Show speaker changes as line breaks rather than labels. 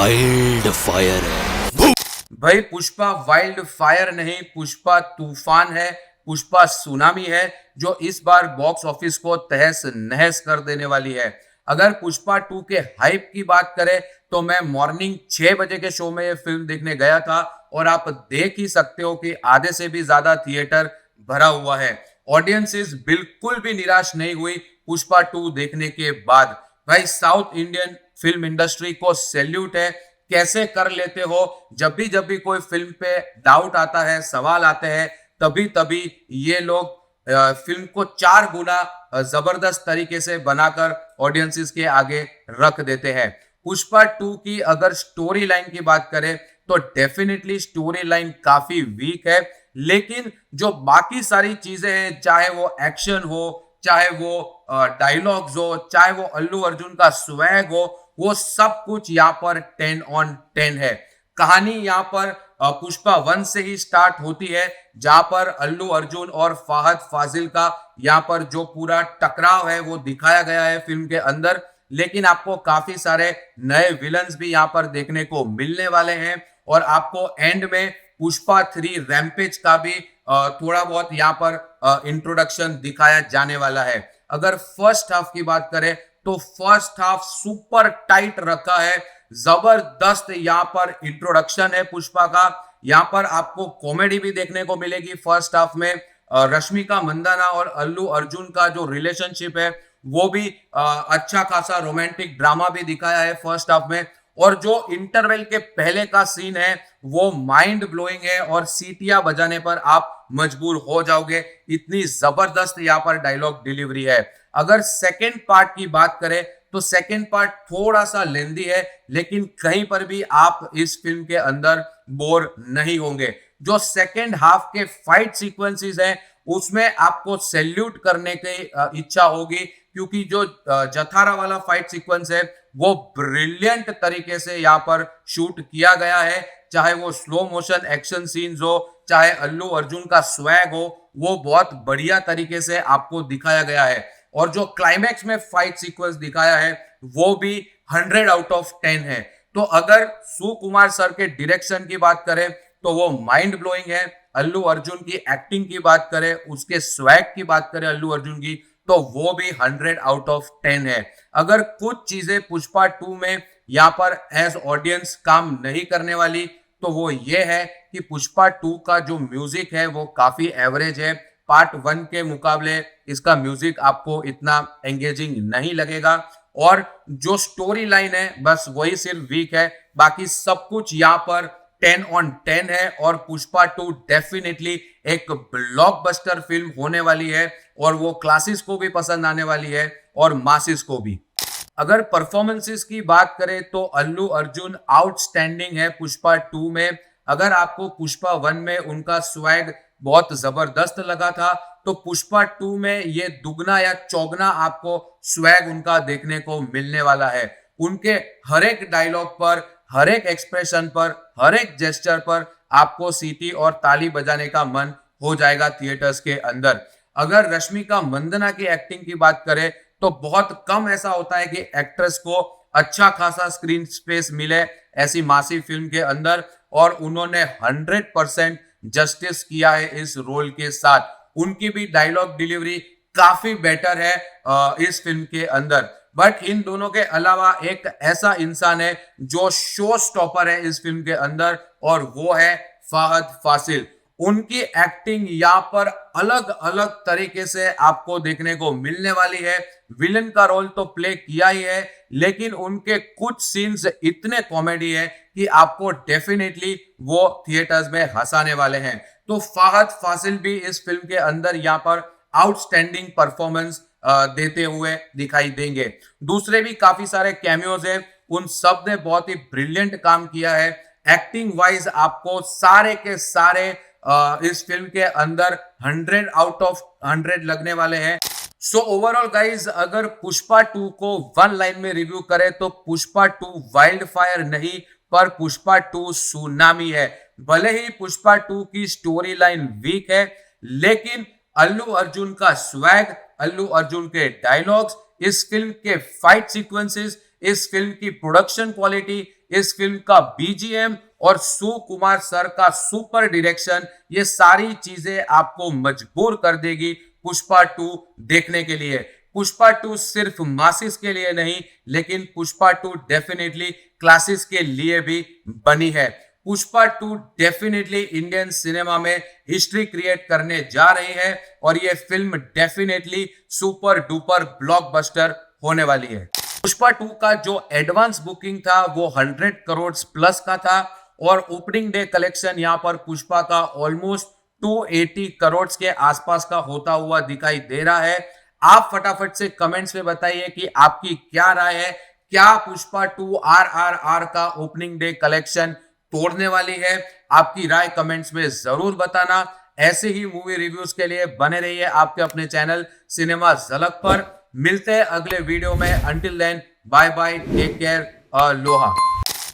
Wild fire है।
भाई Pushpa wild fire नहीं, पुष्पा तूफान है, पुष्पा सुनामी है जो इस बार बॉक्स ऑफिस को तहस नहस कर देने वाली है। अगर पुष्पा 2 के हाइप की बात करें तो मैं मॉर्निंग 6 बजे के शो में ये फिल्म देखने गया था और आप देख ही सकते हो कि आधे से भी ज्यादा थिएटर भरा हुआ है। ऑडियंसेस बिल्कुल भी निराश नहीं हुई पुष्पा 2 देखने के बाद। भाई साउथ इंडियन फिल्म इंडस्ट्री को सैल्यूट है, कैसे कर लेते हो। जब भी कोई फिल्म पे डाउट आता है, सवाल आते हैं, तभी तभी ये लोग फिल्म को 4 गुना जबरदस्त तरीके से बनाकर ऑडियंसेस के आगे रख देते हैं। पुष्पा 2 की अगर स्टोरी लाइन की बात करें तो डेफिनेटली स्टोरी लाइन काफी वीक है, लेकिन जो बाकी सारी चीजें हैं, चाहे वो एक्शन हो, चाहे वो डायलॉग्स हो, चाहे वो अल्लू अर्जुन का स्वैग हो, वो सब कुछ यहाँ पर 10/10 है। कहानी यहाँ पर पुष्पा 1 से ही स्टार्ट होती है, जहां पर अल्लू अर्जुन और फाहद फाजिल का यहाँ पर जो पूरा टकराव है वो दिखाया गया है फिल्म के अंदर। लेकिन आपको काफी सारे नए विलन्स भी यहाँ पर देखने को मिलने वाले हैं और आपको एंड में पुष्पा 3 रैम्पेज का भी थोड़ा बहुत यहाँ पर इंट्रोडक्शन दिखाया जाने वाला है। अगर फर्स्ट हाफ की बात करें तो फर्स्ट हाफ सुपर टाइट रखा है, जबरदस्त यहाँ पर इंट्रोडक्शन है पुष्पा का। यहाँ पर आपको कॉमेडी भी देखने को मिलेगी फर्स्ट हाफ में। रश्मिका मंदाना और अल्लू अर्जुन का जो रिलेशनशिप है वो भी अच्छा खासा रोमांटिक ड्रामा भी दिखाया है फर्स्ट हाफ में। और जो इंटरवल के पहले का सीन है वो माइंड ब्लोइंग है और सीटियां बजाने पर आप मजबूर हो जाओगे, इतनी जबरदस्त यहाँ पर डायलॉग डिलीवरी है। अगर सेकेंड पार्ट की बात करें तो सेकेंड पार्ट थोड़ा सा लेंदी है, लेकिन कहीं पर भी आप इस फिल्म के अंदर बोर नहीं होंगे। जो सेकेंड हाफ के फाइट सीक्वेंसेस हैं उसमें आपको सैल्यूट करने की इच्छा होगी, क्योंकि जो जथारा वाला फाइट सीक्वेंस है वो ब्रिलियंट तरीके से यहाँ पर शूट किया गया है। चाहे वो स्लो मोशन एक्शन सीन्स हो, चाहे अल्लू अर्जुन का स्वैग हो, वो बहुत बढ़िया तरीके से आपको दिखाया गया है। और जो क्लाइमैक्स में फाइट सीक्वेंस दिखाया है वो भी 100/10 है। तो अगर सुकुमार सर के डायरेक्शन की बात करें तो वो माइंड ब्लोइंग है। अल्लू अर्जुन की एक्टिंग की बात करें, उसके स्वैग की बात करें अल्लू अर्जुन की, तो वो भी 100/10 है। अगर कुछ चीजें पुष्पा 2 में यहाँ पर एज ऑडियंस काम नहीं करने वाली तो वो ये है कि पुष्पा 2 का जो म्यूजिक है वो काफी एवरेज है। पार्ट 1 के मुकाबले इसका म्यूजिक आपको इतना एंगेजिंग नहीं लगेगा। और जो स्टोरी लाइन है बस वही सिर्फ वीक है, बाकी सब कुछ यहाँ पर 10/10 है। और पुष्पा 2 डेफिनेटली एक ब्लॉकबस्टर फिल्म होने वाली है और वो क्लासिस को भी पसंद आने वाली है और मासिस को भी। अगर परफॉर्मेंसेस की बात करें तो अल्लू अर्जुन आउटस्टैंडिंग है पुष्पा 2 में। अगर आपको पुष्पा 1 में उनका स्वैग बहुत जबरदस्त लगा था तो पुष्पा 2 में ये दुगना या चौगना आपको स्वैग उनका देखने को मिलने वाला है। उनके हर एक डायलॉग पर, हर एक एक्सप्रेशन पर, हर एक जेस्चर पर आपको सीटी और ताली बजाने का मन हो जाएगा थिएटर्स के अंदर। अगर रश्मिका मंदाना की एक्टिंग की बात करें तो बहुत कम ऐसा होता है कि एक्ट्रेस को अच्छा खासा स्क्रीन स्पेस मिले ऐसी मासी फिल्म के अंदर, और उन्होंने 100% जस्टिस किया है इस रोल के साथ। उनकी भी डायलॉग डिलीवरी काफी बेटर है इस फिल्म के अंदर। बट इन दोनों के अलावा एक ऐसा इंसान है जो शो स्टॉपर है इस फिल्म के अंदर, और वो है फाहद फासिल। उनकी एक्टिंग यहाँ पर अलग अलग तरीके से आपको देखने को मिलने वाली है। विलन का रोल तो प्ले किया ही है, लेकिन उनके कुछ सीन्स इतने कॉमेडी है कि आपको डेफिनेटली वो थिएटर्स में हंसाने वाले हैं। तो फाहद फासिल भी इस फिल्म के अंदर यहाँ पर आउटस्टैंडिंग परफॉर्मेंस देते हुए दिखाई देंगे। दूसरे भी काफी सारे कैमियोज हैं, उन सब ने बहुत ही ब्रिलियंट काम किया है। एक्टिंग वाइज आपको सारे के सारे इस फिल्म के अंदर 100/100 लगने वाले हैं। सो ओवरऑल गाइज, अगर पुष्पा 2 को वन लाइन में रिव्यू करें तो पुष्पा 2 वाइल्ड फायर नहीं पर पुष्पा 2 सुनामी है। भले ही पुष्पा 2 की स्टोरी लाइन वीक है, लेकिन अल्लू अर्जुन का स्वैग, अल्लू अर्जुन के डायलॉग्स, इस फिल्म के फाइट सीक्वेंसेस, इस फिल्म की प्रोडक्शन क्वालिटी, इस फिल्म का बीजीएम और सुकुमार सर का सुपर डायरेक्शन, ये सारी चीजें आपको मजबूर कर देगी पुष्पा 2 देखने के लिए। पुष्पा 2 सिर्फ मासिस के लिए नहीं, लेकिन पुष्पा 2 डेफिनेटली क्लासिस के लिए भी बनी है। पुष्पा 2 डेफिनेटली इंडियन सिनेमा में हिस्ट्री क्रिएट करने जा रही है और ये film definitely super duper blockbuster होने वाली है। पुष्पा 2 का जो एडवांस बुकिंग था वो 100 करोड़ प्लस का था और ओपनिंग डे कलेक्शन यहाँ पर पुष्पा का ऑलमोस्ट 280 करोड़ के आसपास का होता हुआ दिखाई दे रहा है। आप फटाफट से कमेंट्स में बताइए कि आपकी क्या राय है, क्या पुष्पा 2 RRR का ओपनिंग डे कलेक्शन तोड़ने वाली है? आपकी राय कमेंट्स में जरूर बताना। ऐसे ही मूवी रिव्यूज के लिए बने रहिए आपके अपने चैनल सिनेमा झलक पर। मिलते हैं अगले वीडियो में। Until then bye bye, take care, Aloha.